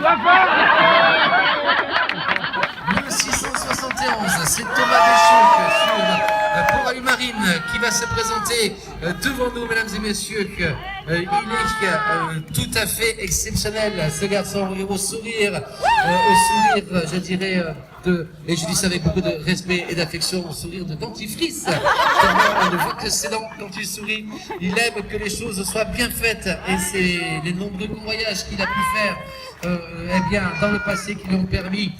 Le 671, c'est Thomas Deschouc sur Coralie Marine qui va se présenter devant nous, mesdames et messieurs. Il est tout à fait exceptionnel, ce garçon, au sourire, je dirais, et je dis ça avec beaucoup de respect et d'affection, au sourire de dentifrice. On voit que c'est quand il sourit, il aime que les choses soient bien faites, et c'est les nombreux voyages qu'il a pu faire eh bien, dans le passé qui lui ont permis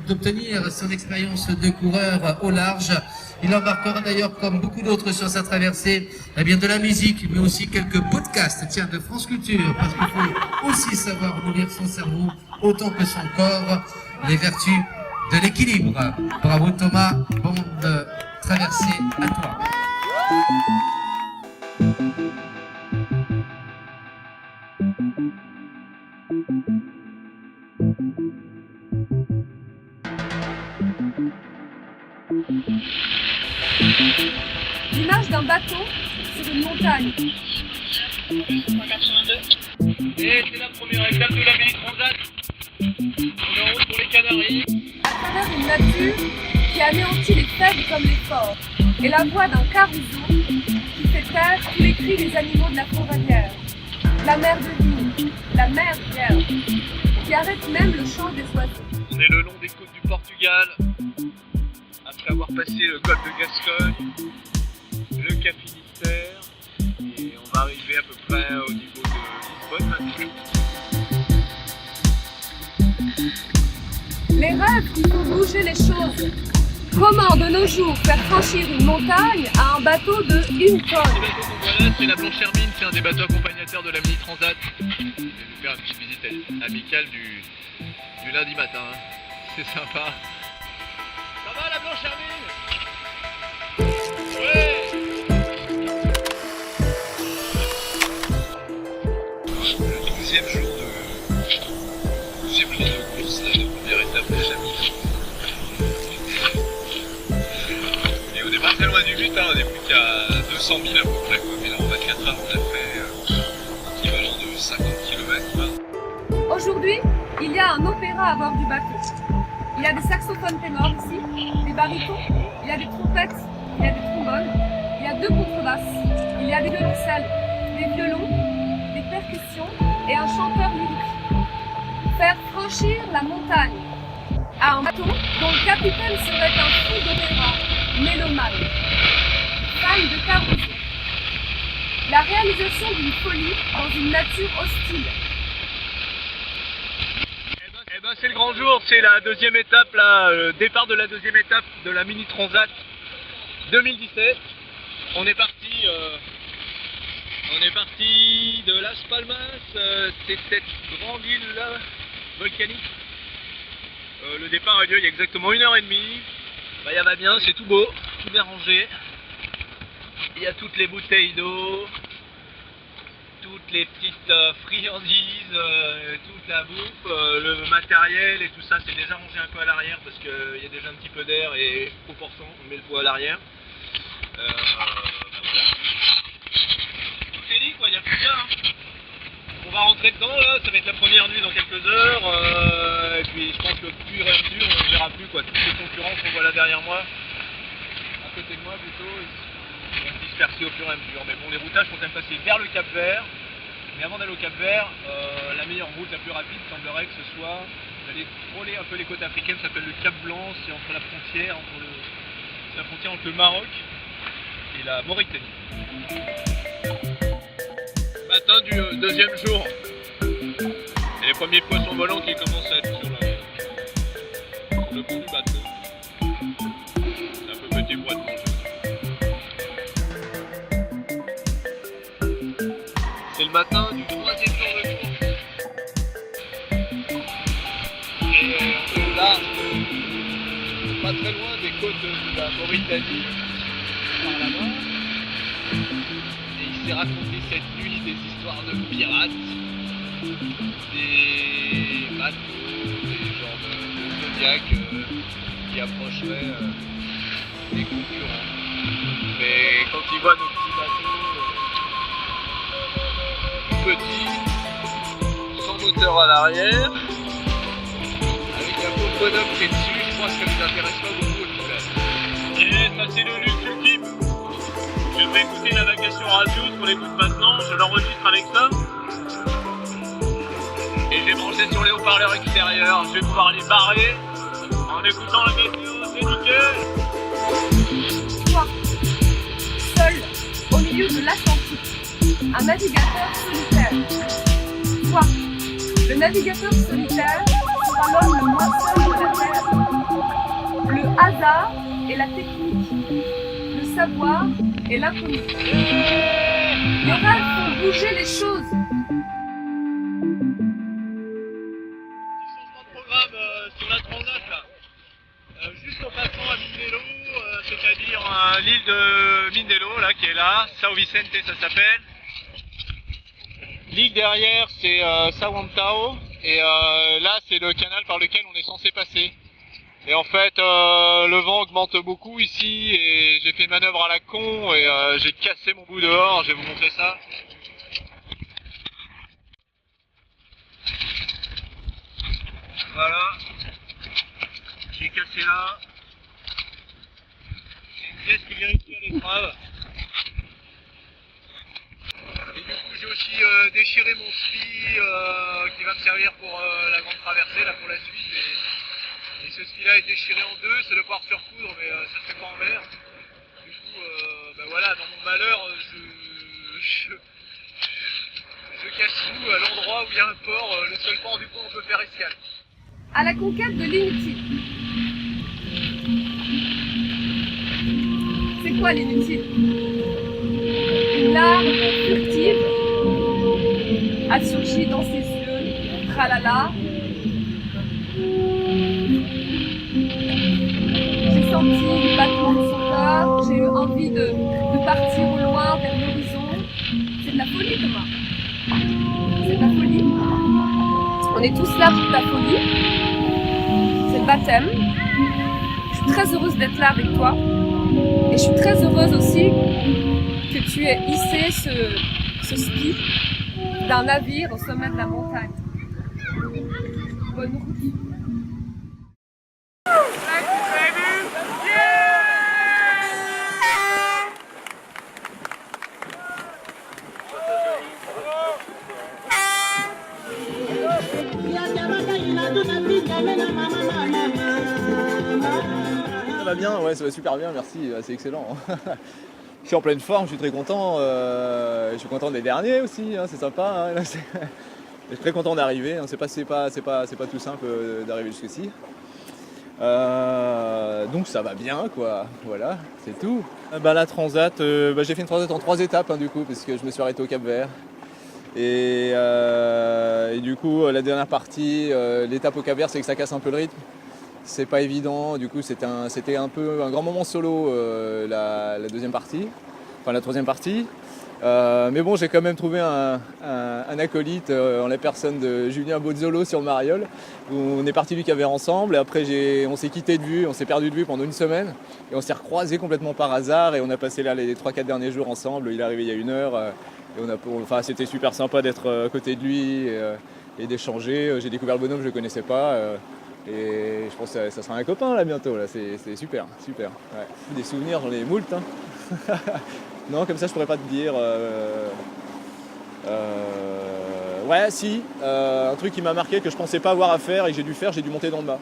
d'obtenir son expérience de coureur au large. Il embarquera d'ailleurs, comme beaucoup d'autres sur sa traversée, eh bien, de la musique, mais aussi quelques podcasts, tiens, de France Culture, parce qu'il faut aussi savoir nourrir son cerveau autant que son corps, les vertus de l'équilibre. Bravo Thomas, bonne traversée à toi. L'image d'un bateau sur une montagne. Et c'est la première étape de la Mini Transat. On est en route pour les Canaries. À travers une nature qui anéantit les faibles comme les forts, et la voix d'un caruso qui fait taire tous les cris des animaux de la fourragère. La mer de vie, la mer vierge, qui arrête même le chant des oiseaux. On est le long des côtes du Portugal, après avoir passé le golfe de Gascogne, le Cap Finistère, et on va arriver à peu près au niveau de Lisbonne maintenant. Les rêves qui font bouger les choses. Comment de nos jours faire franchir une montagne à un bateau de 1 tonne? Le bateau qu'on voit là, c'est la Blanche Hermine, c'est un des bateaux accompagnateurs de la Mini Transat. Je vais vous faire une petite visite amicale du lundi matin. C'est sympa. Ça va la Blanche Hermine? Ouais! Le deuxième jour de course, la première étape déjà mise. Et on n'est pas très loin du but, on n'est plus qu'à 200 000 à peu près, quoi. Mais là en 24 heures on a fait l'équivalent de 50 km. Aujourd'hui, il y a un opéra à bord du bateau. Il y a des saxophones ténors ici, des barytons, il y a des trompettes, il y a des trombones, il y a 2 contrebasses, il y a des violoncelles, des violons, des percussions et un chanteur lyrique. Faire franchir la montagne à un bateau dont le capitaine serait un fou d'opéra, mélomane, fan de caruso. La réalisation d'une folie dans une nature hostile. Eh ben c'est le grand jour, c'est la deuxième étape, là, le départ de la deuxième étape de la Mini Transat 2017. On est parti de Las Palmas, c'est cette grande île là, volcanique. Le départ a lieu il y a exactement 1h30. Bah, il va bien, c'est tout beau, tout bien rangé. Il y a toutes les bouteilles d'eau, toutes les petites friandises, toute la bouffe, le matériel et tout ça, c'est déjà rangé un peu à l'arrière parce qu'il y a déjà un petit peu d'air et au portant, on met le poids à l'arrière. Voilà. Tout est dit quoi, il n'y a plus qu'à. On va rentrer dedans là, ça va être la première nuit dans quelques heures, et puis je pense que au fur et à mesure on ne verra plus quoi, tous les concurrents qu'on voit là derrière moi, à côté de moi plutôt, ils vont se disperser au fur et à mesure. Mais bon, les routages sont quand même passés vers le Cap Vert. Mais avant d'aller au Cap Vert, la meilleure route, la plus rapide, semblerait que ce soit d'aller frôler un peu les côtes africaines. Ça s'appelle le Cap Blanc, c'est entre la frontière, c'est la frontière entre le Maroc et la Mauritanie. Matin du deuxième jour, et les premiers poissons volants qui commencent à être sur le pont du bateau. C'est un peu petit bois de manger. C'est le matin du troisième jour de course. Et là, pas très loin des côtes de la Mauritanie, par là-bas. Et il s'est raconté cette nuit des histoires de pirates, des bateaux, des genres de zodiacs qui approcheraient des concurrents. Mais quand ils voient nos petits bateaux, petit, sans moteur à l'arrière, bonhomme qui est dessus, je crois que ça ne les intéresse pas beaucoup au final. Et ça c'est le luxe ultime. Je vais écouter la vacation radio, ce qu'on écoute maintenant, je l'enregistre avec ça. Et je vais brancher sur les haut-parleurs extérieurs, je vais pouvoir les barrer en écoutant la météo, c'est nickel. Toi, seul, au milieu de l'Atlantique, un navigateur solitaire. Toi, le navigateur solitaire sera l'homme le moins seul de la Terre. Le hasard et la technique, le savoir et l'inconnu. Les rêves font bouger les choses. Changement de programme sur la transat là. Juste en passant à Mindelo, c'est-à-dire l'île de Mindelo là qui est là, Sao Vicente ça s'appelle. L'île derrière c'est Sao Antao et là c'est le canal par lequel on est censé passer. Et en fait le vent augmente beaucoup ici et j'ai fait une manœuvre à la con et j'ai cassé mon bout dehors, je vais vous montrer ça. Voilà. J'ai cassé là. J'ai une pièce qui vient ici à l'épreuve. Et du coup j'ai aussi déchiré mon spi qui va me servir pour la grande traversée, là pour la suite. Et ce spi là est déchiré en deux, ça doit pouvoir se recoudre mais ça se fait pas en mer. Du coup ben voilà, dans mon malheur je casse tout à l'endroit où il y a un port, le seul port du coup on peut faire escale. À la conquête de l'inutile. C'est quoi l'inutile? Une larme furtive a surgi dans ses yeux, tralala. J'ai senti le battement de son cœur, j'ai eu envie de partir au loin vers l'horizon. C'est de la folie, Thomas. C'est de la folie. On est tous là pour ta folie. C'est le baptême. Je suis très heureuse d'être là avec toi. Et je suis très heureuse aussi que tu aies hissé ce ski d'un navire au sommet de la montagne. Bonne route. Ça va bien, ouais, ça va super bien, merci, c'est excellent. Je suis en pleine forme, je suis très content. Je suis content des derniers aussi, hein, c'est sympa. Hein, là, je suis très content d'arriver. Hein, c'est pas tout simple d'arriver jusqu'ici. Donc ça va bien, quoi. Voilà, c'est tout. La transat, j'ai fait une transat en 3 étapes, hein, du coup, parce que je me suis arrêté au Cap-Vert. Et du coup, la dernière partie, l'étape au Cap-Vert, c'est que ça casse un peu le rythme. C'est pas évident, du coup c'était un peu un grand moment solo la deuxième partie, enfin la troisième partie. Mais bon, j'ai quand même trouvé un acolyte en la personne de Julien Bozzolo sur Mariol. On est parti du Cap-Vert ensemble et après on s'est quitté de vue, on s'est perdu de vue pendant une semaine et on s'est recroisés complètement par hasard et on a passé là les 3-4 derniers jours ensemble. Il est arrivé il y a 1 heure et c'était super sympa d'être à côté de lui et d'échanger. J'ai découvert le bonhomme, je ne le connaissais pas. Et je pense que ça sera un copain là bientôt, là. C'est super. Ouais. Des souvenirs, j'en ai moult. Hein. Non, comme ça je pourrais pas te dire. Ouais, si. Un truc qui m'a marqué que je pensais pas avoir à faire et que j'ai dû monter dans le mât.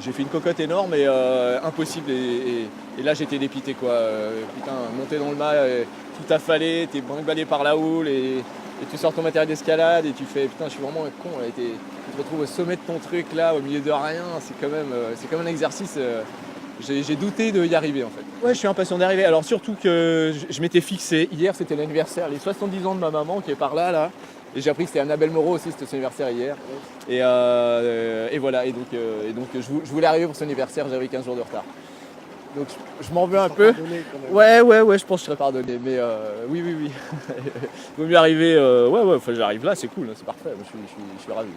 J'ai fait une cocotte énorme et impossible. Et là j'étais dépité quoi. Putain, monter dans le mât, tout affalé, t'es balayé par la houle et tu sors ton matériel d'escalade et tu fais putain, je suis vraiment un con. Tu te retrouves au sommet de ton truc là, au milieu de rien. C'est quand même un exercice. J'ai douté de y arriver en fait. Ouais, je suis impatient d'arriver. Alors surtout que je m'étais fixé. Hier, c'était l'anniversaire, les 70 ans de ma maman qui est par là. Et j'ai appris que c'était Annabelle Moreau aussi, c'était son anniversaire hier. Et voilà. Et donc je voulais arriver pour son anniversaire. J'avais 15 jours de retard. Donc je m'en veux un peu. Ouais, je pense que je serais pardonné. Mais oui. Il vaut mieux arriver. Enfin, j'arrive là, c'est cool, c'est parfait. Je suis ravi.